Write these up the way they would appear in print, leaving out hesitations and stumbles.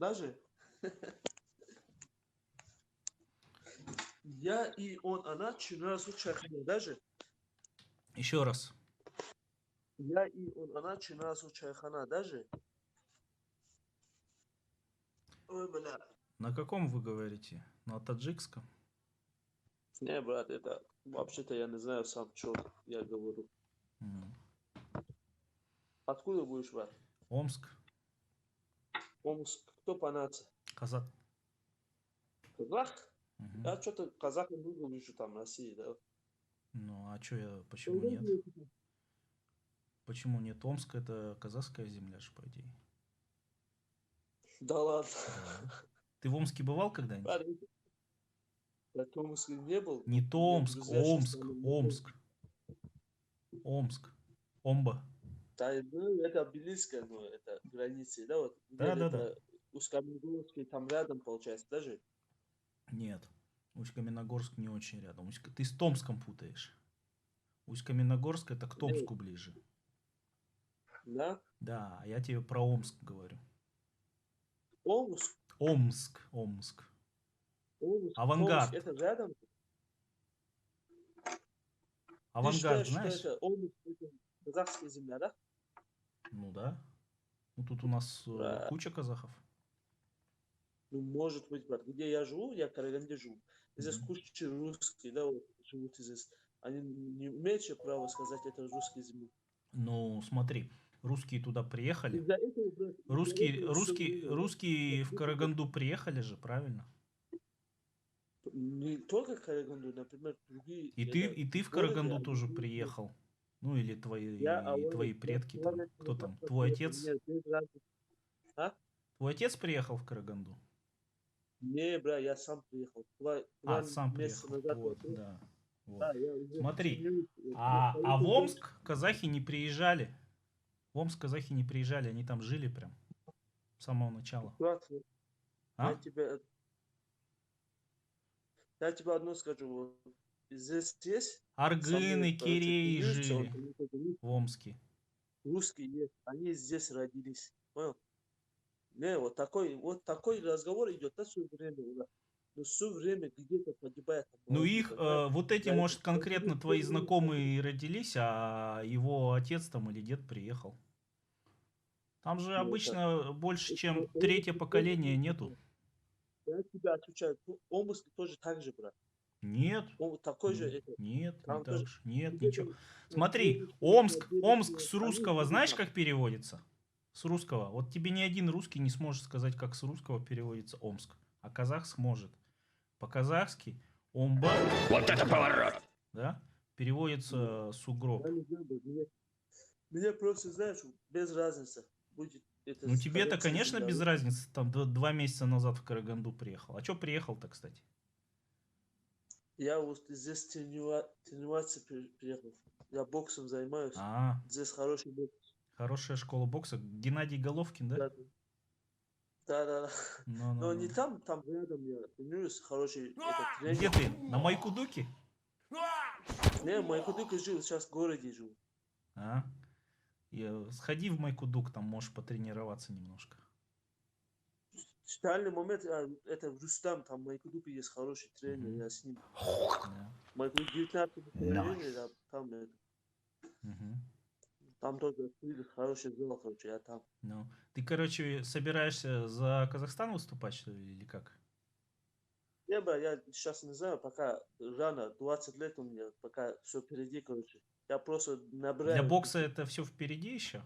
Даже я и он, она 14 чайхана. Даже Еще раз. я и он, она 14 чайхана. Даже. Ой, бля. На каком вы говорите? На таджикском? Не, брат, это вообще-то я не знаю сам, что я говорю. М. Откуда будешь, брат? Омск. Омск. Кто по нации? Казак. Казах? Мгм. Я что-то казах не вижу там в России, да. Ну, а что я, почему нет? Почему нет? Омск это казахская земля же, по идее. Да ладно. Да. Ты в Омске бывал когда-нибудь? Брат, я в Омске не был. Не У меня Томск, друзья сейчас Омск, там. Омск, Омск, Омба. Да, ну, это близко, но это границы, да, вот Да, где-то да, да. это Усть-Каменогорский, там рядом получается, даже. Нет. Усть-Каменогорск не очень рядом. Ты с Томском путаешь. Усть-Каменогорск это к Не, Томску ближе. да? Да, а я тебе про Омск говорю. Омск, Омск, Омск. Омск, Томск, Авангард. это рядом. Ты Авангард считаешь, что знаешь? это Омск, это казахская земля, да? Ну да. Ну тут у нас Бра, куча казахов. ну, может быть, брат, где я живу, я в Караганде живу. Здесь Мгм. куча русских, да, вот, живут здесь. Они не имеют еще права сказать, это русские земли. Ну смотри, русские туда приехали. Из-за этого, брат, из-за Русские, этого все русские, время, русские в Караганду приехали же, правильно? не только Караганду, например, другие, это И ты в города, Караганду они тоже приехали. приехал. Ну или Я, твои я предки там. человек Кто назад там? Твой приехал, отец? мне без разницы. А? Твой отец приехал в Караганду? Не, бля, я сам приехал. А, Два сам месяца приехал. назад я Вот, приехал. да. Вот. Да, я уже Смотри, женюсь. Вот, а в дочь. Омск казахи не приезжали. В Омск казахи не приезжали, они там жили прям с самого начала. Брат, я А? тебе, я тебе одно скажу. Вот, здесь со Аргын мной, и короче, Кирей женился, он жили там тоже в Омске. русский есть. Они здесь родились. Понял? Не, вот такой разговор идет, да, все время. Да. Но все время где-то погибает там Ну молодые, их, понимаешь? вот эти, За это. может, конкретно твои знакомые и родились, а его отец там или дед приехал. Там же Ну, это, обычно больше, чем третье Омск тоже поколение так же, нету. брат. Я тебе отвечаю, Омск тоже так же, брат. Нет, Такой же это, нет, не там тоже так же, нет, где-то ничего. на Смотри, девушке, на Омск девушке, с они русского, жили знаешь, там. как переводится? С русского. Вот тебе ни один русский не сможет сказать, как с русского переводится Омск. А казах сможет. По-казахски Омба, Вот это поворот! да, переводится сугроб. Я не знаю, брат, мне просто, знаешь, без разницы, будет это Ну тебе-то, казахская конечно, земля. без разницы. Там 2 месяца назад в Караганду приехал. А чё приехал-то, кстати? Я вот здесь тренироваться приехал. Я боксом занимаюсь. А, Здесь хороший бокс. хорошая школа бокса. Геннадий Головкин, да? Да, да, да. Да. Но Ну-ну-ну. не там, там рядом я тренируюсь, хороший это Где тренер. ты? На Майкудуке? Не, Майкудук жил, сейчас в городе живу. А? Сходи в Майкудук, там можешь потренироваться немножко. В данный момент это Рустам, там Майкудук есть хороший тренер, Мгм. я с ним. Да. Майкудук 19 поколение, да, там, Мгм. там тоже открыли хороший зал, короче, я там. Ну. Ты, короче, собираешься за Казахстан выступать, что ли, или как? Я сейчас не знаю, пока рано, 20 лет у меня, пока все впереди, короче. Я просто Для набираю бокса опыт, это все впереди еще,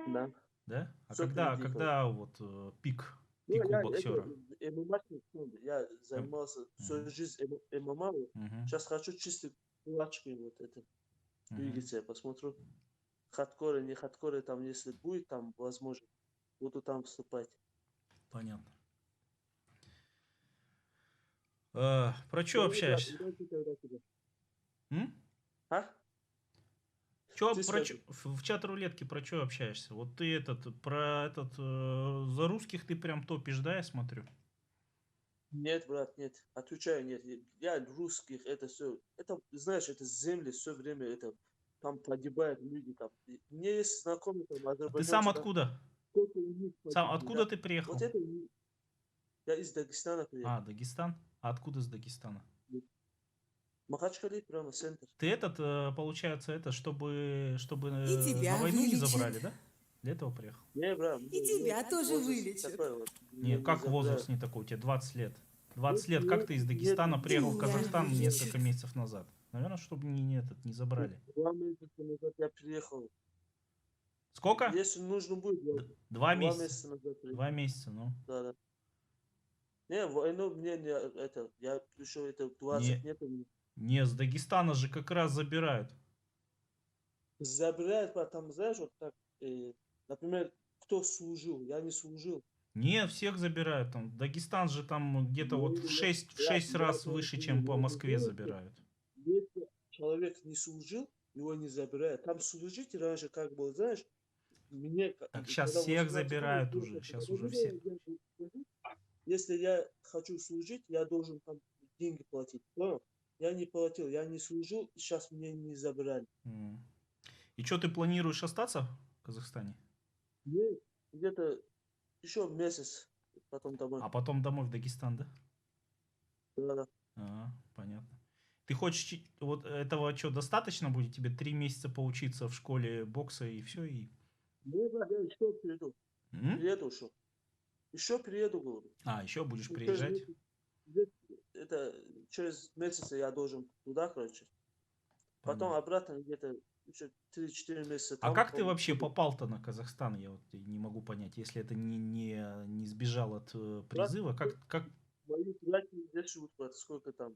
да. да? А Все впереди, короче. когда вот Ну, пик у я это боксера? ММА, я Эм, занимался всю мгм, жизнь ММА. Вот. мгм, Сейчас хочу чисто кулачки вот это мгм. двигаться, я посмотрю. Хардкоры, не хардкоры, там, если будет, там, возможно, буду там вступать. Понятно. Про что Давай, брат, общаешься? удачи тогда тебе. М? А? Чё, Ты скажи. в чат рулетки про что общаешься? Вот ты за русских ты прям топишь, да, я смотрю? Нет, брат, нет. Отвечаю, нет. Я русских, это все. Это, знаешь, это земли все время, это там погибают люди там. И мне есть знакомые там А ты сам азербайджанцы, да. откуда? сколько у них Сам погибли, откуда да? ты приехал? Вот это я из Дагестана приехал. А, Дагестан? А откуда из Дагестана? Махачкале, прямо центр. Ты этот, получается, это, чтобы И на тебя войну не вылечат. забрали, да? Для этого приехал? Не, брат, И тебя тоже возраст вылечат. такой вот. Не, Меня не как возраст забирают. не такой? У тебя 20 лет. 20 Нет, лет. Как ты из нет, Дагестана нет, приехал в меня Казахстан вылечат. несколько месяцев назад? Наверное, чтобы не забрали. 2 месяца назад я приехал. Сколько? Если нужно будет, я 2 2 месяца. месяца назад 2 приехал. месяца, ну. Да, да. Не, войну мне не, это, я пришел, это 20 Не, нет у меня. не, с Дагестана же как раз забирают. Забирают, потом, знаешь, вот так, например, кто служил, я не служил. Не, всех забирают. Там, Дагестан же там где-то вот в Ну, 6, в я 6 раз говорю, выше, чем по я не Москве знаю, что забирают. если человек не служил, его не забирают. Там служить раньше как было, знаешь, мне, Так сейчас когда всех 18 лет, забирают я уже. Сейчас говорю, уже все. если я хочу служить, я должен там деньги платить. Понял? Я не платил, я не служил, и сейчас мне не забирали. И что, ты планируешь остаться в Казахстане? Мне где-то еще месяц, потом домой. А потом домой в Дагестан, да? Да. А, понятно. Ты хочешь, вот этого что, достаточно будет тебе 3 месяца поучиться в школе бокса и все? И... Да, я еще приеду. М? Приеду еще. Еще приеду, говорю. А, еще будешь Через приезжать? месяц, это через месяц я должен туда, короче. Потом Понятно. обратно где-то еще 3-4 месяца А там. как ты он вообще буду. попал-то на Казахстан? Я вот не могу понять. Если это не сбежал от Брат, призыва, как... мои приятели здесь живут, брат, сколько там.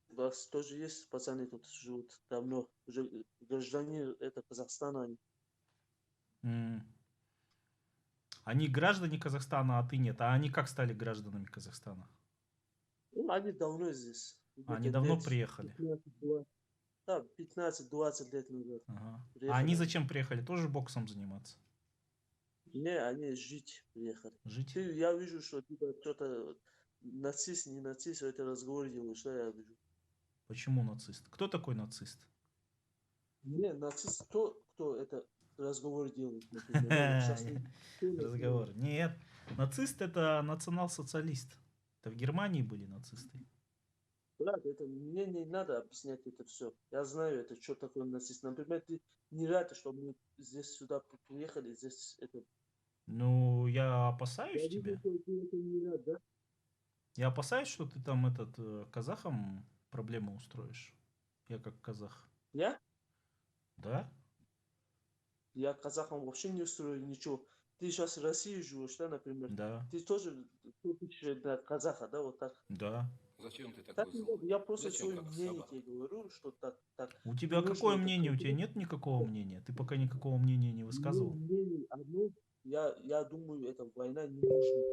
У нас тоже есть пацаны тут живут давно. Уже граждане это Казахстана. м, Они граждане Казахстана, а ты нет. А они как стали гражданами Казахстана? Ну, они давно здесь. А, они Где-то давно лет приехали. 15-20. Да, 15-20 лет назад Ага. А приехали. они зачем приехали? Тоже боксом заниматься? Не, они жить приехали. Жить? Я вижу, что ты что-то нацист, не нацист, это разговор делаешь, что я вижу. Почему нацист? Кто такой нацист? Не, нацист, кто это разговор делает, например. Ну, сейчас Разговор. Нет. Нацист это национал-социалист. Это в Германии были нацисты. брат, это мне не надо объяснять это все. Я знаю, это что такое нацист. Например, ты не рад, что мы здесь сюда приехали, здесь это. Ну, я Я опасаюсь вижу, тебя. что ты это не рад, да? Я опасаюсь, что ты там этот казахам проблемы устроишь. Я как казах. Я? Да? Я казахам вообще не устрою ничего. Ты сейчас в России живешь, да, например? Да. Ты тоже тупишь на казаха, да, вот так? Да. Зачем ты Так такой не злой? надо. Я просто Зачем свое как мнение собака? тебе говорю, что так. У Не тебя нужно какое это мнение? У тебя конкретно. нет никакого мнения? Ты пока никакого мнения не Ну, высказывал? мнение одно, я думаю, эта война не нужна.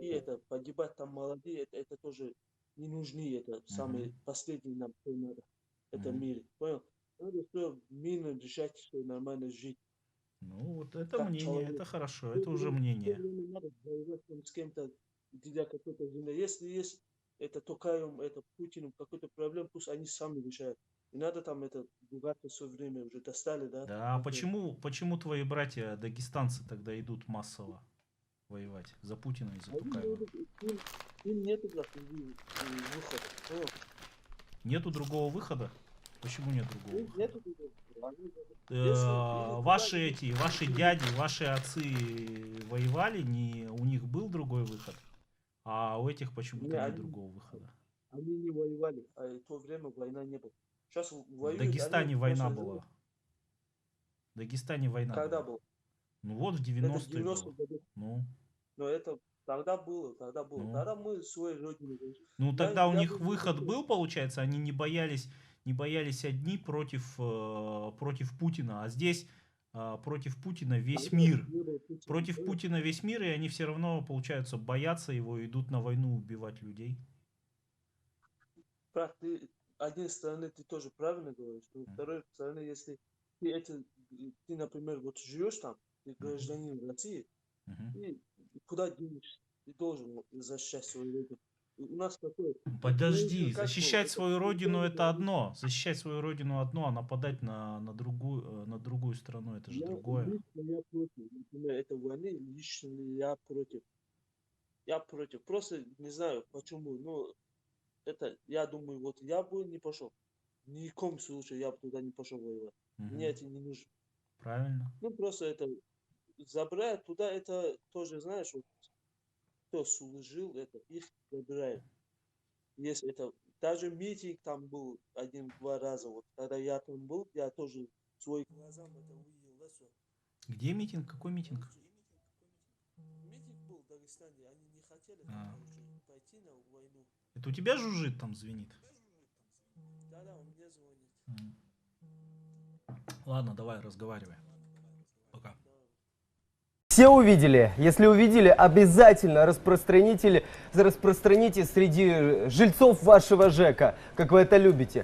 И это погибать там молодые, это тоже не нужны, это самые Мгм. последние нам что надо в этом Мгм. мире. Понял? Надо все мирно решать, что нормально жить. Ну, вот это Как мнение, человек. это хорошо, Все это уже время мнение. надо воевать там с кем-то для какой-то земли. Если есть это Токаем, это Путиным какой-то проблем, пусть они сами решают. Не надо там это ругаться все время, уже достали, да? Да, а Это- почему твои братья дагестанцы тогда идут массово воевать за Путина и за Они Тукаева? будут, им нету выхода. Понял? Нету другого выхода? Почему нет другого Им выхода? нету выхода. Если Ваши ваши дяди, ваши отцы воевали, у них был другой выход, а у этих почему-то Не, нет другого выхода. они не воевали, а в то время война не было. Сейчас В воюют, Дагестане они война просто была. В Дагестане война когда была. был? Ну вот в Это 90-е 90-х было. годах. Ну, Но это тогда было. ну. Тогда мы своей родине. Ну Я- тогда у я них бы не выход хотел. был, получается, они не боялись одни против Путина, а здесь против Путина весь Тогда мир. не было Путина, Против понял? Путина весь мир, и они все равно, получается, боятся его, идут на войну убивать людей. Брат, ты одной стороны ты тоже правильно говоришь, но с второй стороны, если ты, например, вот живешь там, ты гражданин России, Мгм. и куда денешься? Ты должен защищать свою родину. у нас такое. Подожди, Как бы, защищать это свою родину другое это дело. одно. Защищать свою родину одно, а нападать на другую страну это же другое. Лично я против. Например, этой войны лично я против. Я против. Просто не знаю почему. Но это, я думаю, вот я бы не пошел. Ни в коем случае я бы туда не пошел воевать. Мне Мгм. это не нужно. Правильно. Ну, просто это забрать туда, это тоже, знаешь, вот, кто служил, это их забирают. Есть это, даже митинг там был один-два раза, вот, когда я там был, я тоже своим глазам это увидел, да, всё. Где митинг? Какой митинг? Митинг был в Дагестане, они не хотели там, А, короче, пойти на войну. это у тебя жужжит там звенит? Да-да, он мне звонит. М. Ладно, давай, разговаривай. Пока. Все увидели? Если увидели, обязательно распространите среди жильцов вашего ЖЭКа, как вы это любите.